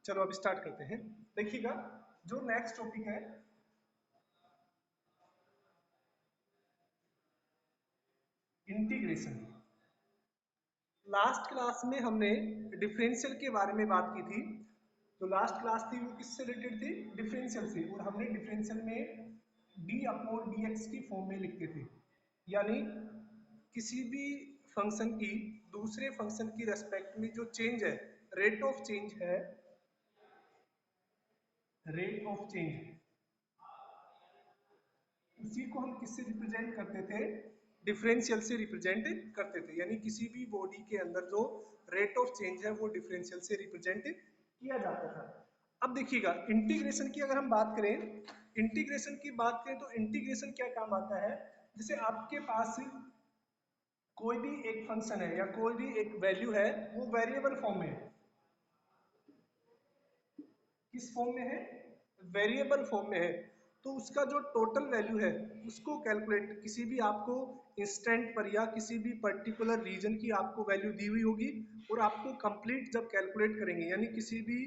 चलो अब स्टार्ट करते हैं। देखिएगा, जो नेक्स्ट टॉपिक है इंटीग्रेशन। लास्ट क्लास में हमने डिफरेंशियल के बारे में बात की थी। तो लास्ट क्लास थी वो किससे रिलेटेड थी? डिफरेंशियल से। और हमने डिफरेंशियल में डी अपॉन डी एक्स की फॉर्म में लिखते थे, यानी किसी भी फंक्शन की दूसरे फंक्शन की रेस्पेक्ट में जो चेंज है, रेट ऑफ चेंज है, रेट ऑफ चेंज, उसी को हम किससे रिप्रेजेंट करते थे? डिफरेंशियल से रिप्रेजेंट करते थे। यानी किसी भी बॉडी के अंदर जो रेट ऑफ चेंज है वो डिफरेंशियल से रिप्रेजेंट किया जाता था। अब देखिएगा, इंटीग्रेशन की अगर हम बात करें, इंटीग्रेशन की बात करें तो इंटीग्रेशन क्या काम आता है? जैसे आपके पास कोई भी एक फंक्शन है या कोई भी एक वैल्यू है, वो वेरिएबल फॉर्म में है। किस फॉर्म में है? वेरिएबल फॉर्म में है। तो उसका जो टोटल वैल्यू है उसको कैलकुलेट, किसी भी आपको इंस्टेंट पर या किसी भी पर्टिकुलर रीजन की आपको वैल्यू दी हुई होगी, और आपको कंप्लीट जब कैलकुलेट करेंगे, यानी किसी भी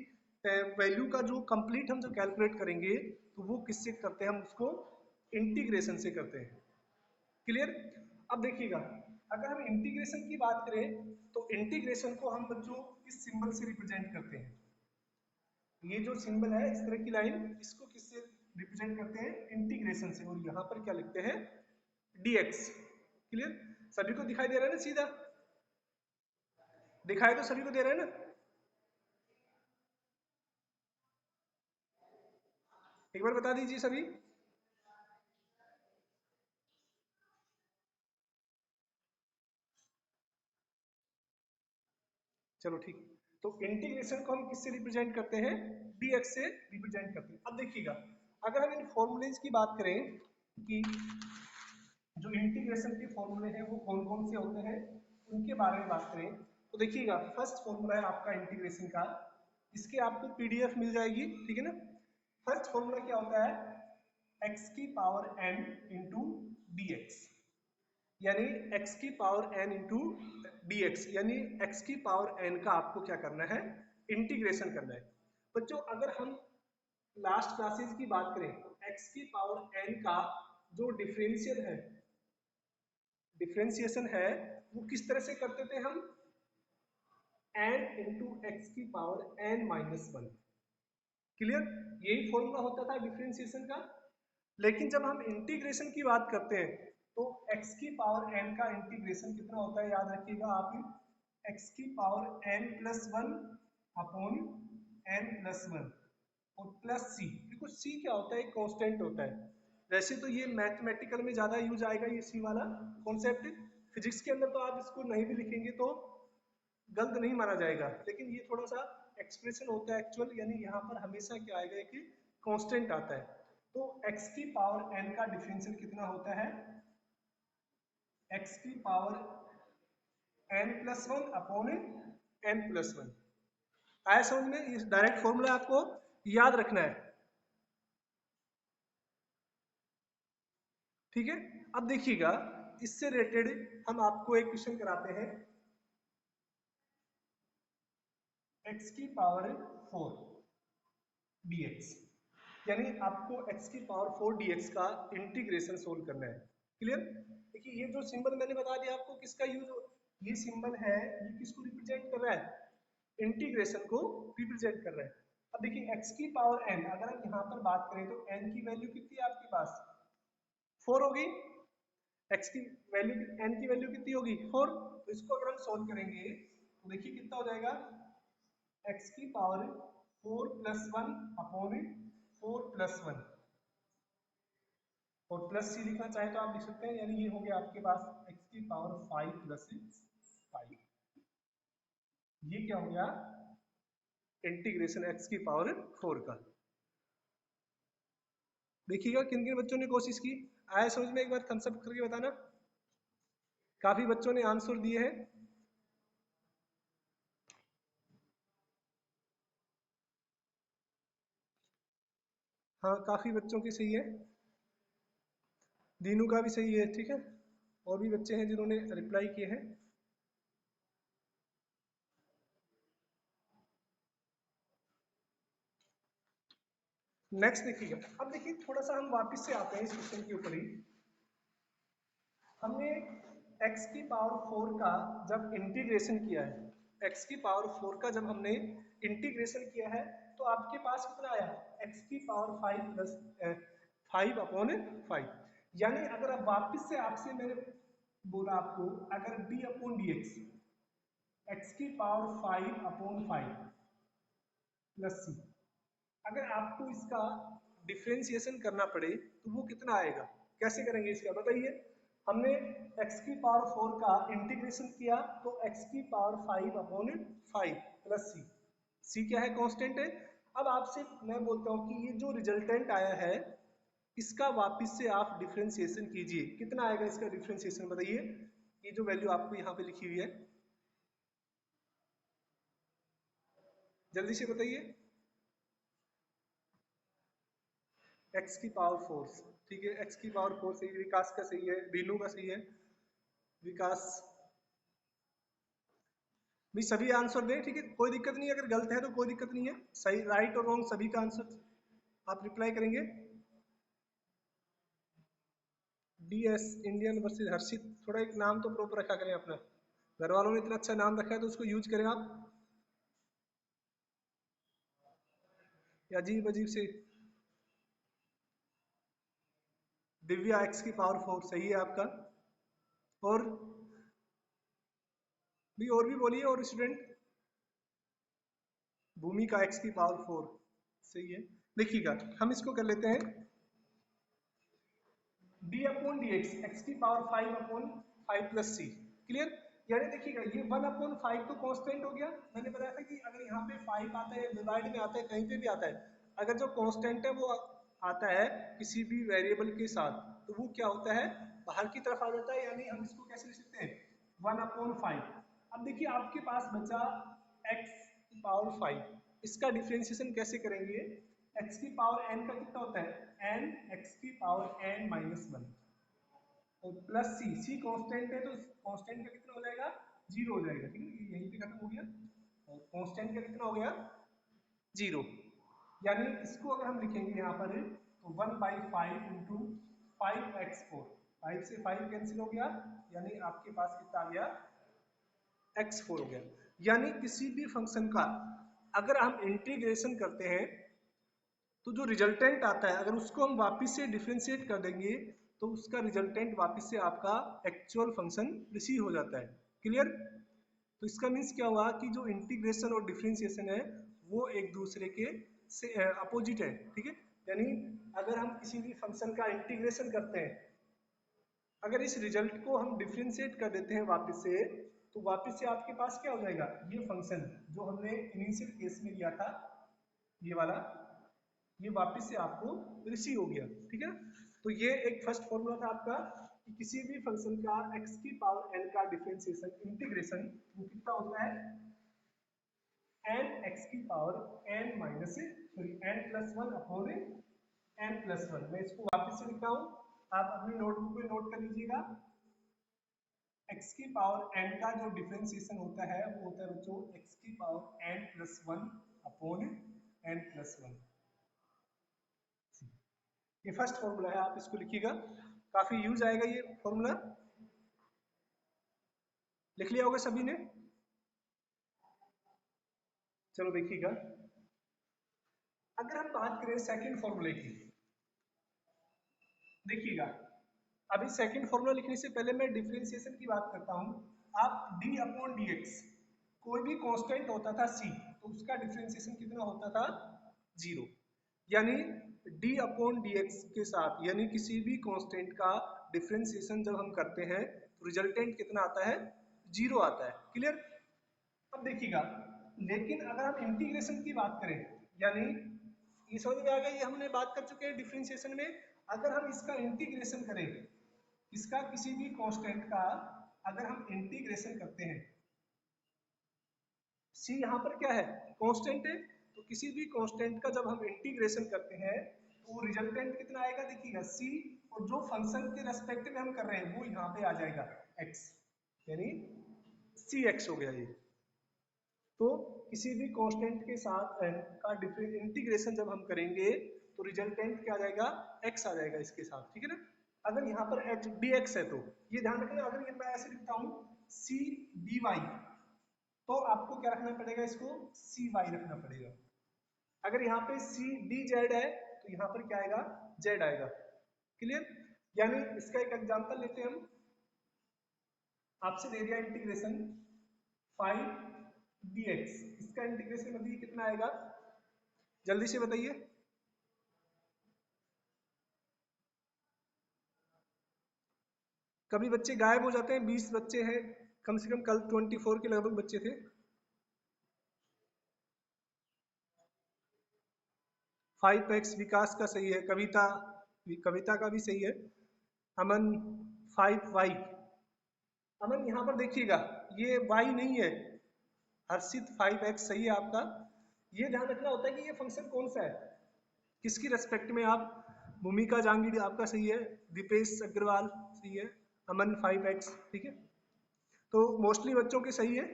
वैल्यू का जो कंप्लीट हम जब कैलकुलेट करेंगे तो वो किससे करते हैं? हम उसको इंटीग्रेशन से करते हैं। क्लियर? अब देखिएगा, अगर हम इंटीग्रेशन की बात करें तो इंटीग्रेशन को हम बच्चों इस सिंबल से रिप्रेजेंट करते हैं। ये जो सिंबल है इस तरह की लाइन, इसको किससे रिप्रेजेंट करते हैं? इंटीग्रेशन से। और यहाँ पर क्या लिखते हैं? dx। क्लियर? सभी को दिखाई दे रहा है ना? सीधा दिखाई तो सभी को दे रहा है ना? एक बार बता दीजिए सभी। चलो ठीक। तो इंटीग्रेशन को हम किससे रिप्रेजेंट करते हैं? dx से रिप्रेजेंट करते हैं। अब देखिएगा, अगर हम इन फॉर्मूलेज की बात करें कि जो इंटीग्रेशन के फॉर्मूले हैं वो कौन कौन से होते हैं, उनके बारे में बात करें तो देखिएगा, फर्स्ट फॉर्मूला है आपका इंटीग्रेशन का, इसके आपको पीडीएफ मिल जाएगी, ठीक है ना? फर्स्ट फॉर्मूला क्या होता है? x की power n into D x, यानी x की power n into D x, यानी x की पावर n का आपको क्या करना है? इंटीग्रेशन करना है। बच्चों अगर हम लास्ट क्लासेस की बात करें तो x की पावर n का जो डिफरेंशियल है, डिफरेंशिएशन है, वो किस तरह से करते थे हम? n इंटू एक्स की power n minus one. Clear? यही फॉर्मूला होता था डिफरेंशिएशन का। लेकिन जब हम इंटीग्रेशन की बात करते हैं तो x की पावर n का इंटीग्रेशन कितना होता है? याद रखिएगा आप, x की power n plus one upon n plus one और प्लस c। देखो c क्या होता है? एक कांस्टेंट होता है। वैसे तो ये मैथमेटिकल में ज्यादा यूज आएगा ये c वाला कॉन्सेप्ट, फिजिक्स के अंदर तो आप इसको नहीं भी लिखेंगे तो गलत नहीं माना जाएगा, लेकिन ये थोड़ा सा एक्सप्रेशन होता है एक्चुअल, यानी यहाँ पर हमेशा क्या आएगा कि कांस्टेंट आता है। तो x की पावर n का डिफरेंशियल कितना होता है? x की power n plus one upon n plus one. आया समझ में? इस डायरेक्ट फॉर्मूला आपको याद रखना है, ठीक है? अब देखिएगा, इससे रिलेटेड हम आपको एक क्वेश्चन कराते हैं। x की पावर 4 dx, यानी आपको x की पावर 4 dx का इंटीग्रेशन सोल्व करना है। क्लियर? देखिए ये जो सिंबल मैंने बता दिया आपको किसका यूज, ये सिंबल है, ये किसको रिप्रेजेंट कर रहा है? इंटीग्रेशन को रिप्रेजेंट कर रहा है। अब देखिए x की पावर n, अगर हम यहाँ पर बात करें तो n की वैल्यू कितनी है आपके पास? 4 होगी। x की वैल्यू, n की वैल्यू कितनी होगी? 4। तो इसको अगर हम सोल्व करेंगे तो देखिए कितना हो जाएगा? x की power 4 plus one upon 4 plus one, और प्लस सी लिखना चाहे तो आप लिख सकते हैं, यानी ये हो गया आपके पास x की पावर 5 प्लस 5। ये क्या हो गया? इंटीग्रेशन x की पावर 4 का। देखिएगा किन किन बच्चों ने कोशिश की, आया समझ में? एक बार थम्स अप करके बताना। काफी बच्चों ने आंसर दिए हैं। हाँ काफी बच्चों की सही है, दीनू का भी सही है, ठीक है? और भी बच्चे हैं जिन्होंने रिप्लाई किए हैं। नेक्स्ट देखिएगा, अब देखिए थोड़ा सा हम वापस से आते हैं इस क्वेश्चन के ऊपर ही। हमने x की पावर 4 का जब इंटीग्रेशन किया है, x की पावर 4 का जब हमने इंटीग्रेशन किया है तो आपके पास कितना आया, x की पावर 5 प्लस 5/5। यानी अगर आप वापस से आपसे मैंने बोला आपको, अगर d upon D x x की पावर 5/5 प्लस c, अगर आपको इसका डिफरेंशिएशन करना पड़े तो वो कितना आएगा, कैसे करेंगे इसका बताइए। हमने x की पावर 4 का इंटीग्रेशन किया तो x की पावर 5/5 प्लस c क्या है, कांस्टेंट है। अब आपसे मैं बोलता हूँ कि ये जो रिजल्टेंट आया है इसका वापस से आप डिफरेंशिएशन कीजिए, कितना आएगा इसका डिफरेंशिएशन बताइए। ये जो वैल्यू आपको यहाँ पे लिखी हुई है जल्दी से बताइए, x की पावर 4, ठीक है, x की पावर 4 सही है, विकास का सही है, बीनू का सही है, विकास भी सभी आंसर दें, ठीक है, कोई दिक्कत नहीं है, अगर गलत है तो कोई दिक्कत नहीं है, सही राइट और रॉन्ग सभी का आंसर आप रिप्लाई करेंगे। DS इंडियन वर्सेस हर्षित, थोड़ा एक नाम तो प्रॉपर रखा करें अपना, घर वालों ने इतना अच्छा नाम रखा है तो उसको यूज करें आप, या अजीब अजीब से। दिव्या x की पावर 4 सही है आपका, और भी बोलिए, और स्टूडेंट, भूमि का x की पावर 4 सही है। देखिएगा हम इसको कर लेते हैं d upon D x x की पावर 5/5 प्लस c, क्लियर। यानी देखिएगा ये 1/5 तो कांस्टेंट हो गया, मैंने बताया था कि अगर यहाँ पे 5 आता है, डिवाइड में आता है, कहीं पे भी आता है, अगर जो कांस्टेंट है वो आता है किसी भी वेरिएबल के साथ तो वो क्या होता है, बाहर की तरफ आ जाता है, यानी हम इसको कैसे लिख सकते हैं 1/5। अब देखिए आपके पास बचा x की पावर 5, इसका डिफरेंशिएशन कैसे करेंगे, x की पावर n का कितना होता है n, x की पावर n माइनस 1 और प्लस c कांस्टेंट है तो कांस्टेंट का कितना हो जाएगा, 0 हो जाएगा, ठीक है, यहीं पे खत्म हो गया, और कांस्टेंट का कितना हो गया 0। यानी इसको अगर हम लिखेंगे यहाँ पर तो 1/5 इंटू 5x4, 5 से 5 कैंसिल हो गया, यानी आपके पास कितना आ गया x4 हो गया। यानी किसी भी फंक्शन का अगर हम इंटीग्रेशन करते हैं तो जो रिजल्टेंट आता है अगर उसको हम वापस से डिफरेंशिएट कर देंगे तो उसका रिजल्टेंट वापस से आपका एक्चुअल फंक्शन रिसीव हो जाता है, क्लियर। तो इसका मीन्स क्या हुआ कि जो इंटीग्रेशन और डिफरेंशिएशन है वो एक दूसरे के से अपोजिट है, ठीक है। यानी अगर हम किसी भी फंक्शन का इंटीग्रेशन करते हैं, अगर इस रिजल्ट को हम डिफरेंशिएट कर देते हैं वापस से, तो वापस से आपके पास क्या हो जाएगा, ये फंक्शन जो हमने इनिशियल केस में लिया था ये वाला, ये वापस से आपको रिसीव हो गया, ठीक है। तो ये एक फर्स्ट फॉर्मूला था आपका कि किसी भी फंक्शन का x की पावर n का डिफरेंशिएशन इंटीग्रेशन वो कितना होता है n x की power n minus sorry n plus 1 upon n plus 1। मैं इसको वापस से लिखता हूँ, आप अपनी नोटबुक में नोट कर लीजिएगा, x की पावर n का जो डिफरेंशिएशन होता है वो होता है बच्चों x की power n plus 1 upon n plus 1। ये फर्स्ट फॉर्मूला है, आप इसको लिखिएगा, काफी यूज आएगा ये फॉर्मूला, लिख लिया होगा सभी ने। चलो देखिएगा, अगर हम बात करें सेकंड फॉर्मूले की, देखिएगा अभी सेकंड फॉर्मूला लिखने से पहले मैं डिफरेंशिएशन की बात करता हूं। आप d अपॉन डी एक्स, कोई भी कांस्टेंट होता था c तो उसका डिफरेंशिएशन कितना होता था 0। यानी d अपॉन डी एक्स के साथ यानी किसी भी कांस्टेंट का डिफरेंशिएशन जब हम करते हैं तो रिजल्टेंट कितना आता है 0 आता है, क्लियर। अब देखिएगा, लेकिन अगर हम इंटीग्रेशन की बात करें, यानी ये समझ में आ गया, ये हमने बात कर चुके हैं डिफरेंशिएशन में। अगर हम इसका इंटीग्रेशन करें, इसका किसी भी कांस्टेंट का अगर हम इंटीग्रेशन करते हैं, c यहाँ पर क्या है कांस्टेंट है, तो किसी भी कांस्टेंट का जब हम इंटीग्रेशन करते हैं तो रिजल्टेंट कितना आएगा, देखिएगा c, और जो फंक्शन के रेस्पेक्ट में हम कर रहे हैं वो यहाँ पे आ जाएगा x, यानी cx हो गया ये। तो किसी भी कांस्टेंट के साथ का इंटीग्रेशन जब हम करेंगे तो रिजल्टेंट क्या आ जाएगा, x आ जाएगा इसके साथ, ठीक है ना। अगर यहाँ पर h dx है तो ये ध्यान रखना, अगर ये मैं ऐसे लिखता हूँ c dy तो आपको क्या रखना पड़ेगा, इसको cy रखना पड़ेगा। अगर यहाँ पे c dz है तो यहाँ पर क्या आएगा, z आएगा। क्लियर। यानी इसका एक एग्जांपल लेते हैं हम, आपसे दे दिया इंटीग्रेशन 5 dx, इसका इंटीग्रेशन अभी कितना आएगा, जल्दी से बताइए। कभी बच्चे गायब हो जाते हैं, 20 बच्चे हैं कम से कम, कल 24 के लगभग बच्चे थे। 5x विकास का सही है, कविता कविता का भी सही है, अमन 5y। अमन यहाँ पर देखिएगा ये y नहीं है, हर्षित 5x सही है आपका। ये ध्यान रखना होता है कि ये फंक्शन कौन सा है, किसकी रेस्पेक्ट में। आप भूमिका जांगीड़ आपका सही है, दीपेश अग्रवाल सही है, अमन 5x, ठीक है। तो मोस्टली बच्चों के सही है,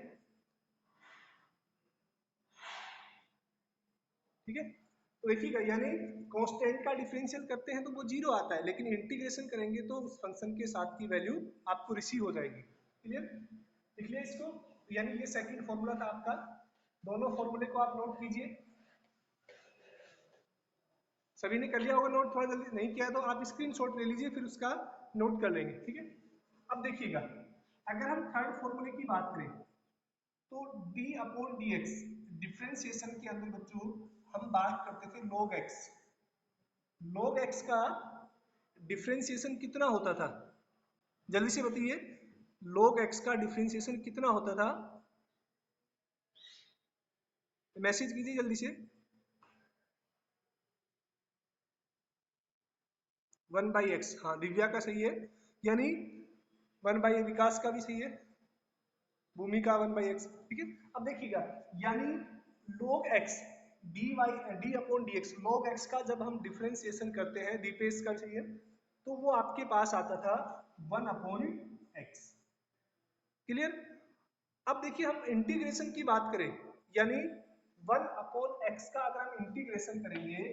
ठीक है। तो देखिएगा यानी कांस्टेंट का डिफरेंशियल करते हैं तो वो 0 आता है, लेकिन इंटीग्रेशन करेंगे तो उस फंक्शन के साथ की वैल्यू आपको रिसीव हो जाएगी। क्लियर, लिख लिया इसको। यानी ये सेकंड फॉर्मूला था आपका, दोनों फॉर्मूले को आप नोट कीजिए। सभी ने कर लिया होगा नोट, थोड़ा जल्दी नहीं किया तो आप स्क्रीनशॉट ले लीजिए, फिर उसका नोट कर लेंगे, ठीक है। अब देखिएगा अगर हम थर्ड फॉर्मूले की बात करें तो d अपॉन dx डिफरेंशिएशन के अंदर बच्चों हम बात करते थे log x। log x का डिफरेंशिएशन कितना होता था, जल्दी से बताइए। log x का डिफरेंशिएशन कितना होता था, मैसेज कीजिए जल्दी से। 1/x, हाँ दिव्या का सही है, यानी 1/, विकास का भी सही है, भूमिका 1/x, ठीक है। अब देखिएगा यानी log x d upon dx, log x का जब हम डिफरेंशिएशन करते हैं, दीपेश का चाहिए, तो वो आपके पास आता था 1/x। क्लियर। अब देखिए हम इंटीग्रेशन की बात करें, यानी 1/x का अगर हम इंटीग्रेशन करेंगे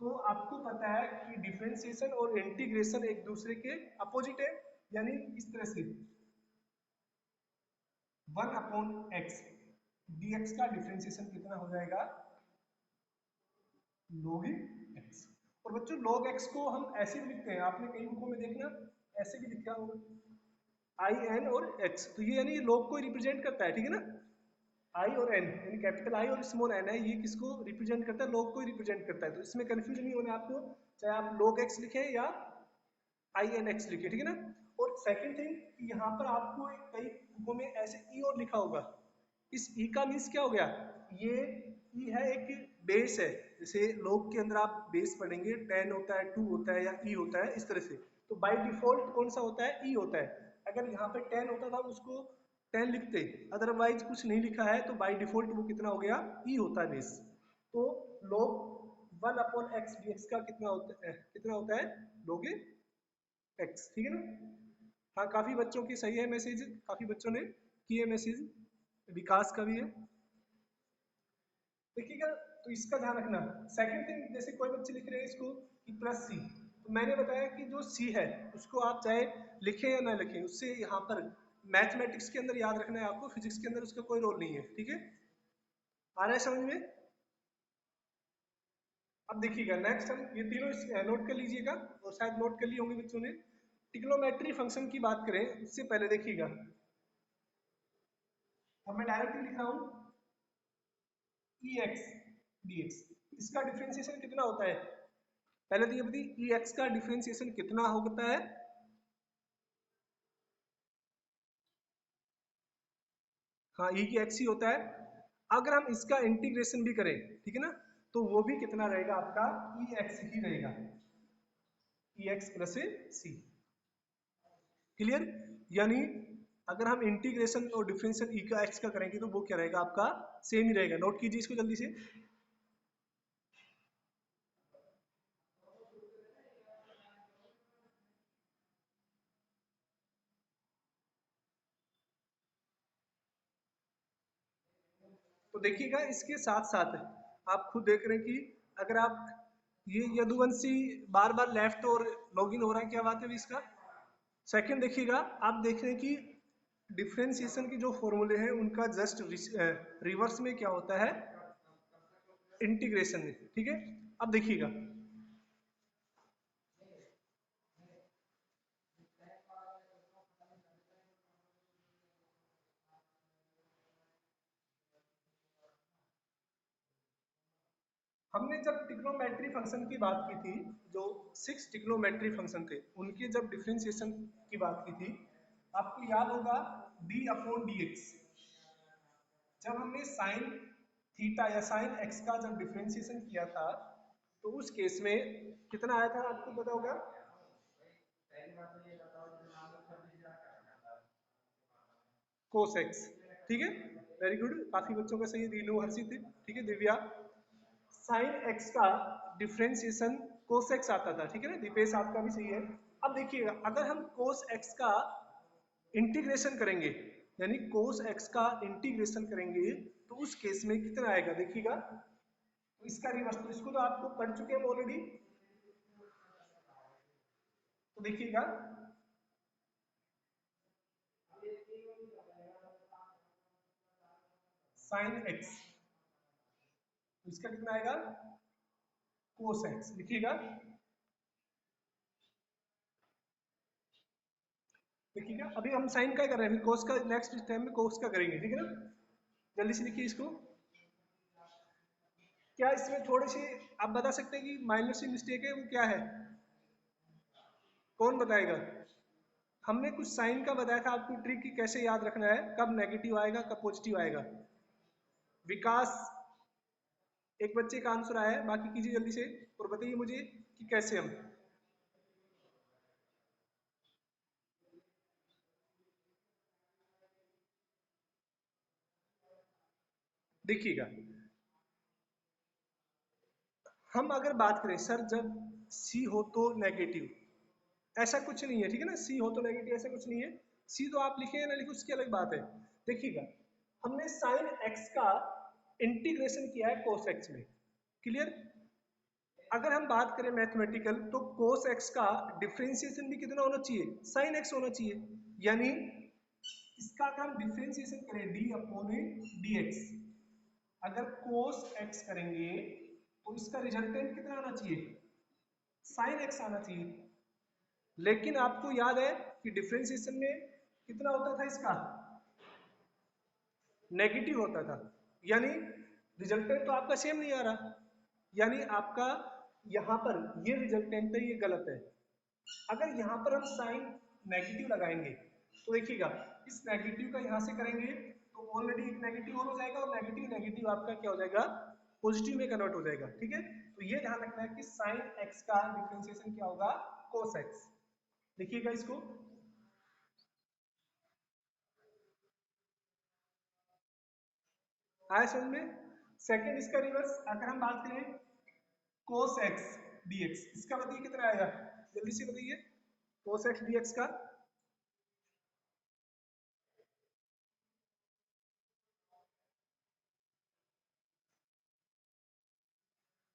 तो आपको पता है कि डिफरेंशिएशन और इंटीग्रेशन एक दूसरे के अपोजिट है, यानी इस तरह से 1/x dx का डिफरेंशिएशन कितना हो जाएगा, log x। और बच्चों log x को हम ऐसे भी लिखते हैं, आपने कई बुकों में देखना ऐसे भी लिखा होगा i n और x, तो ये यानी log को रिप्रेजेंट करता है, ठीक है ना। i और n यानी कैपिटल I और स्मॉल n है, ये किसको रिप्रेजेंट करता है, log को रिप्रेजेंट करता है। तो इसमें कंफ्यूजन नहीं होना आपको, चाहे आप log x लिखें या i n x लिखें, ठीक है ना। और सेकंड थिंग यहाँ पर आपको कई बुकों में ऐसे e और लिखा होगा, इस e का मीन्स क्या हो गया, ये e है एक बेस है, जैसे log के अंदर आप बेस पढ़ेंगे 10 होता है, 2 होता है या e होता है, इस तरह से। तो बाय डिफॉल्ट कौन सा होता है, e होता है। अगर यहाँ पे 10 होता था उसको 10 लिखते, अदरवाइज कुछ नहीं लिखा है तो बाय डिफॉल्ट वो कितना हो गया, e होता है बेस। तो log 1/x dx का कितना होता है log x, ठीक है ना। हाँ काफी बच्चों की सही है मैसेज, काफी बच्चों ने किए मैसेज, विकास का भी है, देखिएगा। तो इसका ध्यान रखना। सेकंड थिंग, जैसे कोई बच्चे लिख रहे हैं इसको कि प्लस सी, तो मैंने बताया कि जो सी है उसको आप चाहे लिखें या ना लिखें, उससे यहाँ पर मैथमेटिक्स के अंदर याद रखना है आपको, फिजिक्स के अंदर उसका कोई रोल नहीं है, ठीक है। आ रहा है समझ में। अब देखिएगा नेक्स्ट हम ये तीनों नोट कर लीजिएगा, और शायद नोट कर लिए होंगे बच्चों ने। ट्रिग्नोमेट्री फंक्शन की बात करें उससे पहले देखिएगा, अब मैं डायरेक्टली लिख रहा हूँ ex dx, इसका डिफरेंशिएशन कितना होता है, पहले तो ये बताइए ex का डिफरेंशिएशन कितना होता है, हाँ e की x ही होता है। अगर हम इसका इंटीग्रेशन भी करें, ठीक है ना, तो वो भी कितना रहेगा आपका ex ही रहेगा, ex प्लस c। क्लियर। यानी अगर हम इंटीग्रेशन और डिफरेंशियल e का x का करेंगे तो वो क्या रहेगा आपका, सेम ही रहेगा। नोट कीजिए इसको जल्दी से। तो देखिएगा इसके साथ साथ आप खुद देख रहे हैं कि अगर आप ये यदुवंशी बार बार लेफ्ट और लॉगिन हो रहा है, क्या बात है अभी इसका? सेकंड देखिएगा, आप देख रहे हैं कि डिफरेंशिएशन के जो फॉर्मूले हैं उनका जस्ट रिवर्स में क्या होता है, इंटीग्रेशन में, ठीक है। अब देखिएगा, हमने जब ट्रिग्नोमेट्री फंक्शन की बात की थी, जो 6 ट्रिग्नोमेट्री फंक्शन थे उनके जब डिफरेंशिएशन की बात की थी, आपको याद होगा डी अपॉन डी एक्स, जब हमने साइन थीटा या साइन एक्स का जब डिफरेंशिएशन किया था तो उस केस में कितना आया था आपको पता होगा, कोस एक्स, ठीक है। वेरी गुड, काफी बच्चों का सही है, दीनू हर्षित, ठीक है, दिव्या। साइन एक्स का डिफरेंशिएशन कोस एक्स आता था, ठीक है ना, दीपेश आपका भी सही है। अब देखिएगा, अगर हम कोस एक्स का इंटीग्रेशन करेंगे, यानी कोस एक्स का इंटीग्रेशन करेंगे, तो उस केस में कितना आएगा देखिएगा, तो इसका रिवर्स, तो इसको तो आपको पढ़ चुके हैं ऑलरेडी, तो देखिएगा साइन एक्स, इसका कितना आएगा, कोस एक्स, लिखिएगा। देखिएगा अभी हम साइन का कर रहे हैं, कोस का नेक्स्ट टाइम में कोस का करेंगे, ठीक है ना। जल्दी से लिखिए इसको। क्या इसमें थोड़ी सी आप बता सकते हैं कि माइनर सी मिस्टेक है, वो क्या है, कौन बताएगा? हमने कुछ साइन का बताया था आपको, ट्रिक की कैसे याद रखना है, कब नेगेटिव आएगा कब पॉजिटिव आएगा। विकास, एक बच्चे का आंसर आया है, बाकी कीजिए जल्दी से और बताइए मुझे कि कैसे हम। देखिएगा, हम अगर बात करें सर, जब सी हो तो नेगेटिव, ऐसा कुछ नहीं है, ठीक है ना, सी हो तो नेगेटिव ऐसा कुछ नहीं है। सी तो आप लिखे या ना लिखे उसकी अलग बात है। देखिएगा, हमने साइन एक्स का इंटीग्रेशन किया है कोस एक्स में, क्लियर। अगर हम बात करें मैथमेटिकल, तो कोस एक्स का डिफरेंशिएशन भी कितना होना चाहिए, साइन एक्स होना चाहिए, यानी इसका अगर हम डिफरेंशिएशन करें डी अपॉन डी एक्स, अगर कोस एक्स करेंगे तो इसका रिजल्टेंट कितना आना चाहिए, साइन एक्स आना चाहिए। लेकिन आपको याद है कि डिफरेंशिएशन में कितना होता था इसका, नेगेटिव होता था, यानी रिजल्टेंट तो आपका सेम नहीं आ रहा, यानी आपका यहां पर ये रिजल्टेंट है, ये गलत है। अगर यहां पर हम साइन नेगेटिव लगाएंगे तो देखिएगा, इस नेगेटिव का यहां से करेंगे तो ऑलरेडी एक नेगेटिव और हो जाएगा, और नेगेटिव नेगेटिव आपका क्या हो जाएगा, पॉजिटिव में कन्वर्ट हो जाएगा, ठीक है। तो ये ध्यान रखना है कि साइन एक्स का डिफरेंशिएशन क्या होगा, कोस एक्स, देखिएगा इसको। आया समझ में? सेकंड, इसका रिवर्स अगर हम बात करें कोस एक्स डीएक्स, इसका बताइए कितना आएगा, जल्दी से बताइए, कोस एक्स डीएक्स का।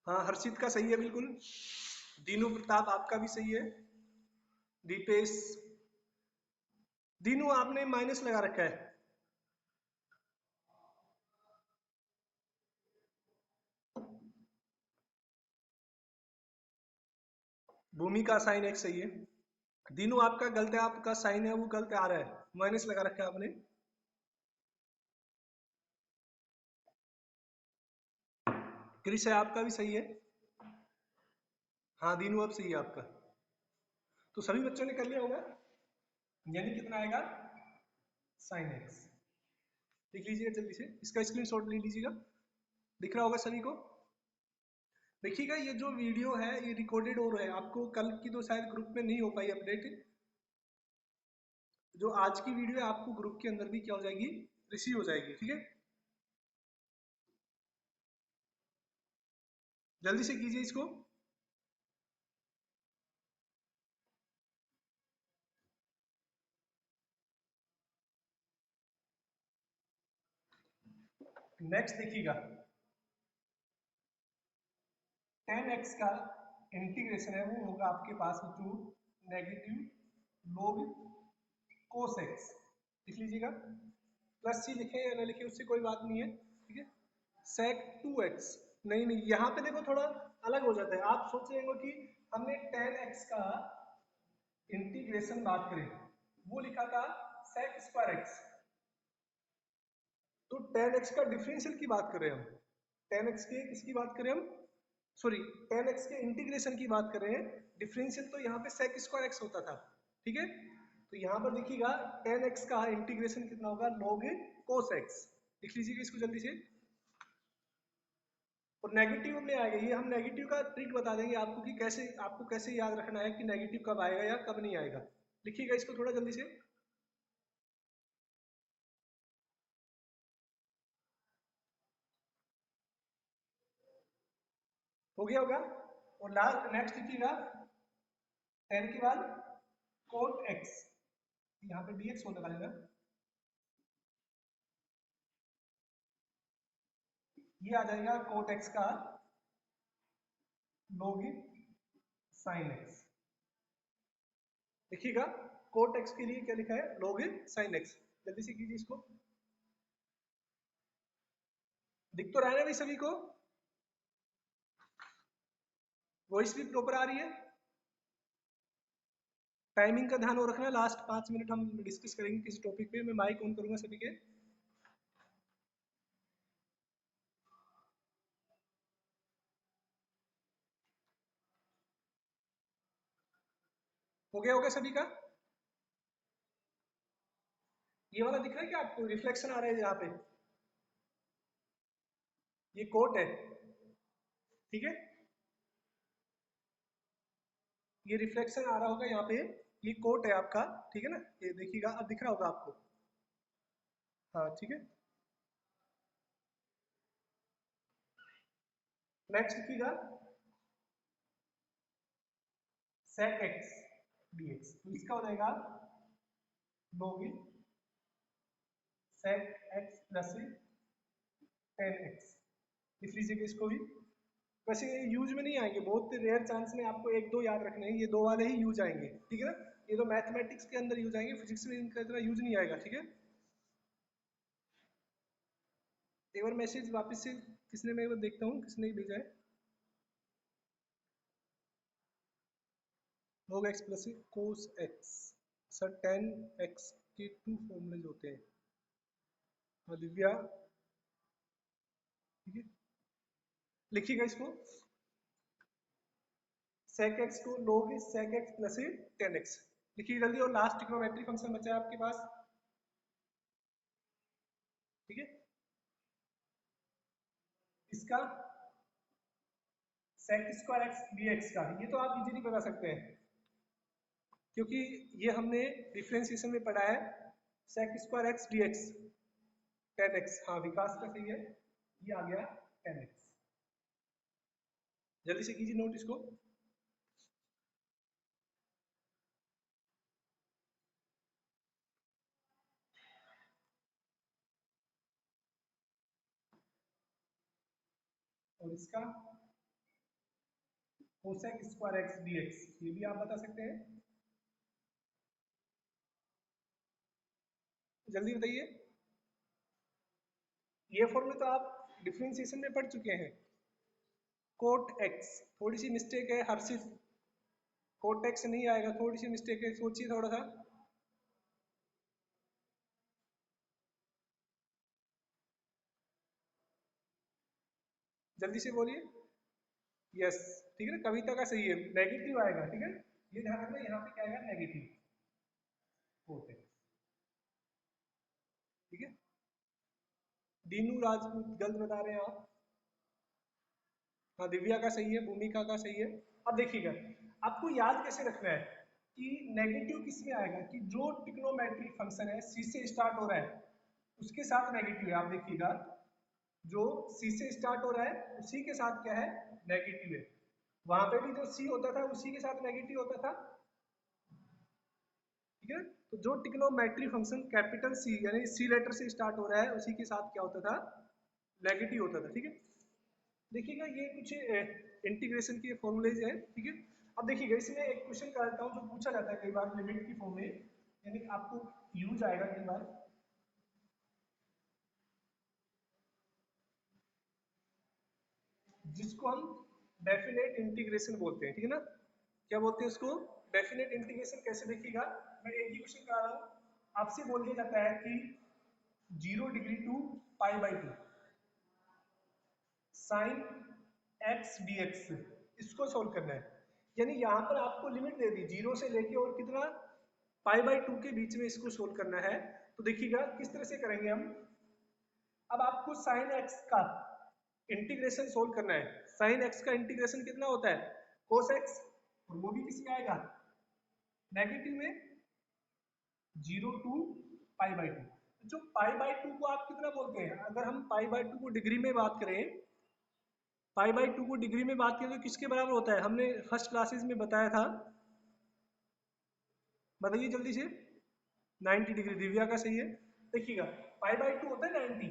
हाँ, हर्षित का सही है बिल्कुल, दीनू प्रताप आपका भी सही है, दीपेश, दीनू आपने माइनस लगा रखा है, भूमि का साइन एक सही है, दीनू आपका गलत है, आपका साइन है वो गलत आ रहा है, माइनस लगा रखा है आपने। क्रिस है आपका भी सही है, हाँ दीनू अब सही है आपका, तो सभी बच्चों ने कर लिया होगा, यानी कितना आएगा, साइन एक्स, लिख लीजिएगा जल्दी से, इसका स्क्रीनशॉट ले लीजिएगा, दिख रहा होगा सभी को। देखिएगा, ये जो वीडियो है ये रिकॉर्डेड हो रहा है, आपको कल की तो शायद ग्रुप में नहीं हो पाई अपडेट, जो आज की वीडियो है आपको ग्रुप के अंदर भी क्या हो जाएगी, रिसीव हो जाएगी, ठीक है। जल्दी से कीजिए इसको। नेक्स्ट देखिएगा, tan x का इंटीग्रेशन है वो होगा आपके पास two negative log cos x, लिख लीजिएगा। प्लस सी लिखे या ना लिखे उससे कोई बात नहीं है, ठीक है। sec 2x, नहीं नहीं यहाँ पे देखो थोड़ा अलग हो जाता है। आप सोच रहे हो कि हमने tan x का इंटीग्रेशन बात करें, वो लिखा था sec स्क्वायर x, तो tan x का डिफरेंशियल की बात कर रहे हैं हम, tan x के किसकी बात करें हम, सॉरी tan x के इंटीग्रेशन की बात कर रहे हैं। डिफरेंशियल तो यहाँ पे sec स्क्वायर x होता था, ठीक है। तो यहाँ पर देखिएगा tan x का इंटीग्रेशन कितना होगा, log cos x, लिख लीजिएगा इसको जल्दी से। और नेगेटिव में आएगा, ये हम नेगेटिव का ट्रिक बता देंगे आपको कि कैसे, आपको कैसे याद रखना है कि नेगेटिव कब आएगा या कब नहीं आएगा। लिखिएगा इसको थोड़ा जल्दी से। हो गया होगा। और लास्ट नेक्स्ट लिखिएगा 10 के बाद cot x, यहाँ पे dx होने वाला है, ये आ जाएगा cot x का log sin x। देखिएगा cot x के लिए क्या लिखा है, log sin x। जल्दी से कीजिए इसको, दिख तो रहा है ना भाई सभी को, वॉइस भी प्रॉपर आ रही है। टाइमिंग का ध्यान और रखना, लास्ट 5 मिनट हम डिस्कस करेंगे किसी टॉपिक पे। मैं माइक ऑन करूंगा सभी के। हो गया होगा सभी का। ये वाला दिख रहा है क्या आपको, रिफ्लेक्शन आ रहा है यहाँ पे, ये कोट है, ठीक है। ये रिफ्लेक्शन आ रहा होगा यहाँ पे, ये कोट है आपका, ठीक है ना। ये देखिएगा अब दिख रहा होगा आपको, हाँ ठीक है। नेक्स्ट लिखिएगा sec x dx, तो इसका हो जाएगा log sec x plus tan x, लिख लीजिएगा इसको भी। वैसे ये यूज में नहीं आएंगे, बहुत रेयर चांस में आपको एक दो याद रखने हैं, ये दो वाले ही यूज आएंगे, ठीक है ना। ये तो मैथमेटिक्स के अंदर यूज आएंगे, फिजिक्स में इनका इतना यूज नहीं आएगा, ठीक है। एक बार मैसेज वापस से किसने, मैं एक बार देखता हूँ किसने भेजा है। log x plus cos x, sir tan x के 2 फॉर्मूलेज होते हैं। हाँ दिव्या, ठीक है, लिखिएगा इसको sec x को log sec x plus tan x, लिखिए जल्दी। और लास्ट ट्रिग्नोमेट्री फंक्शन बचा है आपके पास, ठीक है, इसका sec स्क्वायर x dx का, ये तो आप इजीली बता सकते हैं क्योंकि ये हमने डिफरेंशिएशन में पढ़ा है। sec square x dx tan x, हाँ विकास का सही है, ये आ गया tan x। जल्दी से कीजिए नोट इसको। और इसका cosec स्क्वायर x dx, ये भी आप बता सकते हैं, जल्दी बताइए। ये फॉर्मूला तो आप डिफरेंशिएशन में पढ़ चुके हैं। कोट x, थोड़ी सी मिस्टेक है हर्षित, कोट x नहीं आएगा, थोड़ी सी मिस्टेक है, सोचिए थोड़ा सा। जल्दी से बोलिए। यस, ठीक है ना, कविता का सही है, नेगेटिव आएगा, ठीक है। ये ध्यान रखना, यहाँ पे क्या आएगा, नेगेटिव कोट x, ठीक है। दीनू राजपूत गलत बता रहे हैं आप, हाँ दिव्या का सही है, भूमिका का सही है। अब देखिएगा आपको याद कैसे रखना है कि नेगेटिव किस में आएगा, कि जो ट्रिग्नोमेट्रिक फंक्शन है सी से स्टार्ट हो रहा है उसके साथ नेगेटिव है। आप देखिएगा जो सी से स्टार्ट हो रहा है उसी के साथ क्या है, नेगेटिव है। वहां पे भी जो सी होता था उसी के साथ नेगेटिव होता था, ठीक है। तो जो ट्रिग्नोमेट्रिक फंक्शन कैपिटल सी यानी सी लेटर से स्टार्ट हो रहा है उसी के साथ क्या होता था, नेगेटिव होता था, ठीक है। देखिएगा ये कुछ इंटीग्रेशन के फॉर्मूलेज हैं, ठीक है। अब देखिएगा इसमें एक क्वेश्चन करता हूँ जो पूछा जाता है कई बार लिमिट की फॉर्म में, यानी कि आपको यूज आएगा कई बार, जिसको हम डेफिनेट इंटीग्रेशन बोलते हैं, ठीक है ना। क्या बोलते हैं उसको? Definite integration. कैसे? देखिएगा मैं एक ही क्वेश्चन करा रहा हूँ, आपसे बोल दिया जाता है कि 0 degree to pi by two sine X D X, इसको सोल्व करना है। यानी यहाँ पर आपको लिमिट दे दी 0 से लेके और कितना, पाई बाई टू के बीच में इसको सोल्व करना है। तो देखिएगा किस तरह से करेंगे हम। अब आपको साइन एक्स का इंटीग्रेशन सोल्व करना है। साइन एक्स का इंटीग्रेशन कितना होता है? कोस एक्स, और वो भी किस में आएगा? नेगेटिव में 0 टू पाई बाई टू। जो पाई बाई टू को आप कितना बोलते हैं? अगर हम पाई बाई टू को डिग्री में बात करें, पाई बाई टू को डिग्री में बात करें तो किसके बराबर होता है? हमने फर्स्ट क्लासेस में बताया था, बताइए जल्दी से। 90 डिग्री। दिव्या का सही है। देखिएगा पाई बाई टू होता है 90,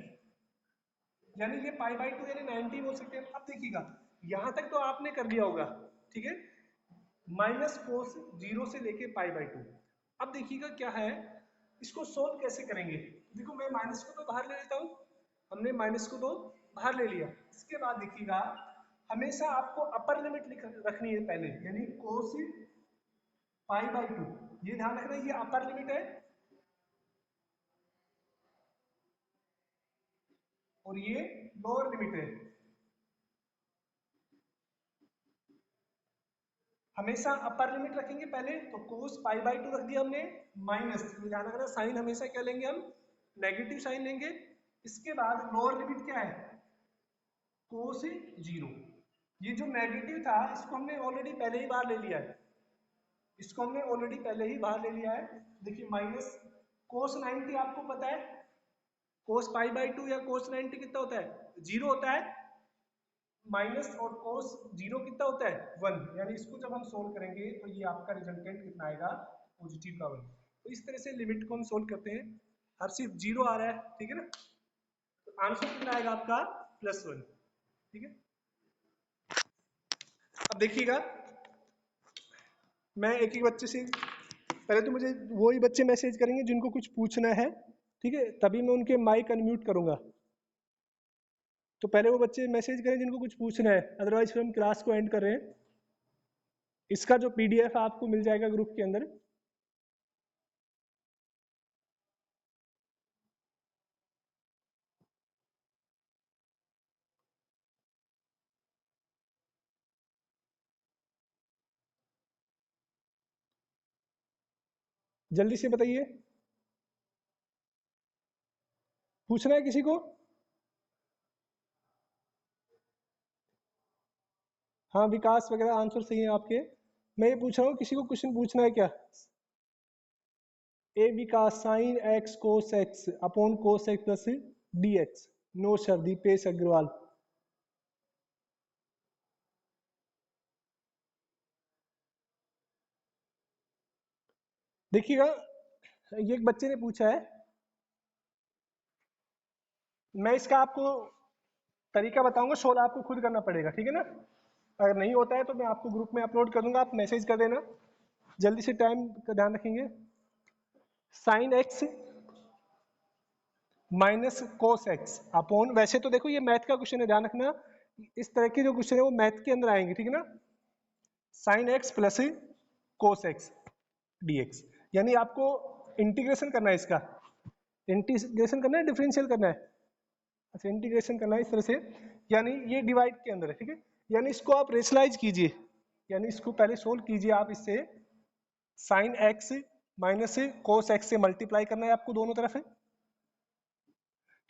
यानी ये पाई बाई टू यानी 90 बोल सकते हैं। अब देखिएगा यहां तक तो आपने कर लिया होगा, ठीक है। माइनस कोस 0 से लेके पाई बाई टू। अब देखिएगा क्या है, इसको सोल्व कैसे करेंगे। देखो मैं माइनस को तो बाहर ले लेता हूँ, हमने माइनस को तो बाहर ले लिया। इसके बाद देखिएगा हमेशा आपको अपर लिमिट रखनी है पहले, यानी कोस पाई बाई टू, ये ध्यान रखना ये अपर लिमिट है और ये लोअर लिमिट है। हमेशा अपर लिमिट रखेंगे पहले, तो कोस पाई बाई टू रख दिया हमने, माइनस, ध्यान रखना साइन हमेशा क्या लेंगे हम? नेगेटिव साइन लेंगे। इसके बाद लोअर लिमिट क्या है? कोस 0। ये जो नेगेटिव था इसको हमने ऑलरेडी पहले ही बाहर ले लिया है, इसको हमने ऑलरेडी पहले ही बाहर ले लिया है। देखिए माइनस कोस 90 आपको पता है, कोस पाई बाई टू या कोस 90 कितना होता है? 0 होता है। माइनस और कोस 0 कितना होता है? 1। यानी इसको जब हम सोल्व करेंगे तो ये आपका रिजल्टेंट कितना आएगा? पॉजिटिव का 1। तो इस तरह से लिमिट को हम सोल्व करते हैं। हर सिर्फ 0 आ रहा है, ठीक है ना। तो आंसर कितना आएगा आपका? +1, ठीक है। अब देखिएगा मैं एक एक बच्चे से, पहले तो मुझे वही बच्चे मैसेज करेंगे जिनको कुछ पूछना है, ठीक है, तभी मैं उनके माइक अनम्यूट करूंगा। तो पहले वो बच्चे मैसेज करें जिनको कुछ पूछना है, अदरवाइज फिर हम क्लास को एंड कर रहे हैं। इसका जो पीडीएफ आपको मिल जाएगा ग्रुप के अंदर। जल्दी से बताइए, पूछना है किसी को? हाँ विकास वगैरह आंसर सही है आपके। मैं ये पूछ रहा हूँ किसी को क्वेश्चन पूछना है क्या? ए Vikas sine X cos X upon cos X plus D X. No sir, Dipesh Agarwal. देखिएगा ये एक बच्चे ने पूछा है, मैं इसका आपको तरीका बताऊंगा, सोल्व आपको खुद करना पड़ेगा, ठीक है ना। अगर नहीं होता है तो मैं आपको ग्रुप में अपलोड कर दूंगा, आप मैसेज कर देना। जल्दी से टाइम का ध्यान रखेंगे। Sine x minus cos X upon, वैसे तो देखो ये मैथ का क्वेश्चन है, ध्यान रखना इस तरह के जो क्वेश्चन है वो मैथ के अंदर आएंगे, ठीक है ना। Sine x plus cos x D x, यानी आपको इंटीग्रेशन करना है इसका। इंटीग्रेशन करना है, डिफरेंशियल करना है? अच्छा इंटीग्रेशन करना है इस तरह से, यानी ये डिवाइड के अंदर है, ठीक है। यानी इसको आप रेशनलाइज कीजिए, यानी इसको पहले सोल्व कीजिए आप इससे। Sine x minus cos x से मल्टीप्लाई करना है आपको दोनों तरफ है।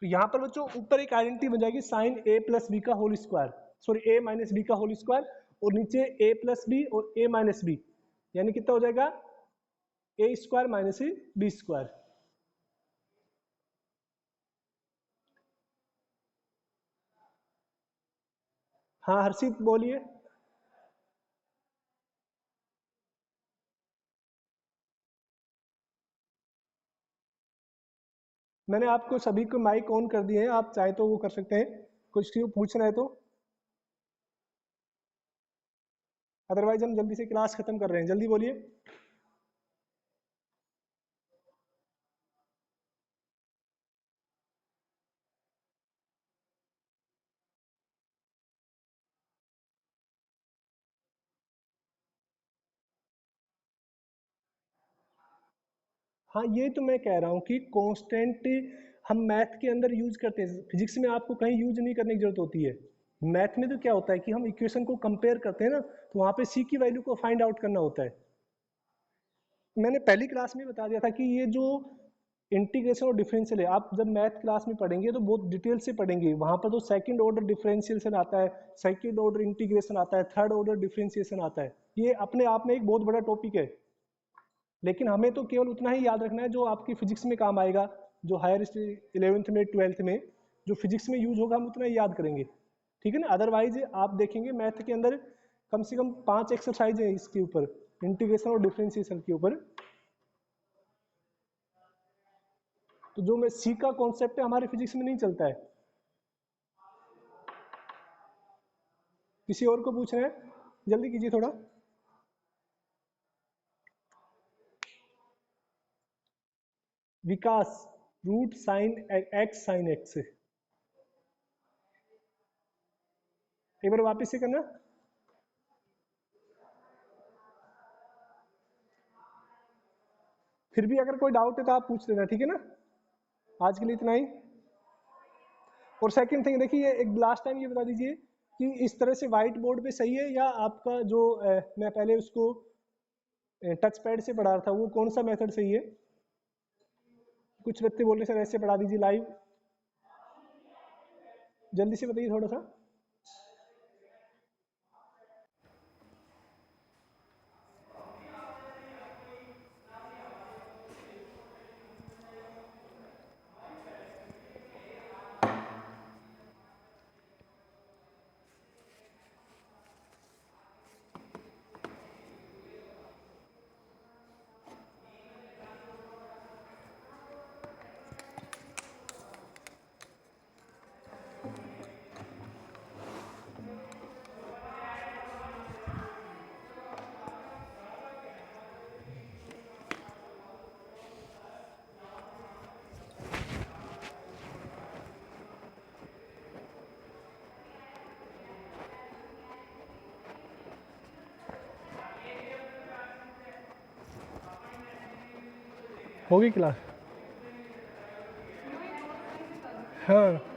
तो यहाँ पर बच्चों ऊपर एक आइडेंटिटी बन जाएगी साइन ए प्लस बी का होल स्क्वायर, सॉरी ए माइनस बी का होल स्क्वायर, और नीचे ए प्लस बी और ए माइनस बी, यानी कितना हो जाएगा? ए स्क्वायर माइनस बी स्क्वायर। हाँ हर्षित बोलिए। मैंने आपको सभी को माइक ऑन कर दिए हैं, आप चाहे तो वो कर सकते हैं, कुछ क्यों पूछना है तो। अदरवाइज हम जल्दी से क्लास खत्म कर रहे हैं, जल्दी बोलिए। हाँ, ये तो मैं कह रहा हूँ कि कांस्टेंट हम मैथ के अंदर यूज करते हैं, फिजिक्स में आपको कहीं यूज नहीं करने की जरूरत होती है। मैथ में तो क्या होता है कि हम इक्वेशन को कंपेयर करते हैं ना, तो वहाँ पे सी की वैल्यू को फाइंड आउट करना होता है। मैंने पहली क्लास में बता दिया था कि ये जो इंटीग्रेशन और डिफरेंशियल है, आप जब मैथ क्लास में पढ़ेंगे तो बहुत डिटेल से पढ़ेंगे। वहाँ पर तो सेकंड ऑर्डर डिफरेंशिएशन आता है, सेकंड ऑर्डर इंटीग्रेशन आता है, थर्ड ऑर्डर डिफरेंशिएशन आता है। ये अपने आप में एक बहुत बड़ा टॉपिक है, लेकिन हमें तो केवल उतना ही याद रखना है जो आपकी फिजिक्स में काम आएगा, जो हायर 11th में 12th में जो फिजिक्स में यूज होगा हम उतना ही याद करेंगे, ठीक है ना। अदरवाइज आप देखेंगे मैथ के अंदर कम से कम 5 एक्सरसाइज है इसके ऊपर, इंटीग्रेशन और डिफरेंशिएशन के ऊपर। तो जो मैं सी का कॉन्सेप्ट है हमारे फिजिक्स में नहीं चलता है। किसी और को पूछ रहे हैं, जल्दी कीजिए थोड़ा। Vikas, root sine X sine X, एक बार वापस से करना। फिर भी अगर कोई डाउट है तो आप पूछ लेना, ठीक है ना। आज के लिए इतना ही। और सेकंड थिंग देखिए, एक लास्ट टाइम ये बता दीजिए कि इस तरह से व्हाइट बोर्ड पे सही है, या आपका जो मैं पहले उसको टच पैड से पढ़ा रहा था वो कौन सा मेथड सही है। कुछ बच्चे बोल रहे सर ऐसे पढ़ा दीजिए लाइव, जल्दी से बताइए थोड़ा सा। होगी क्लास। हाँ।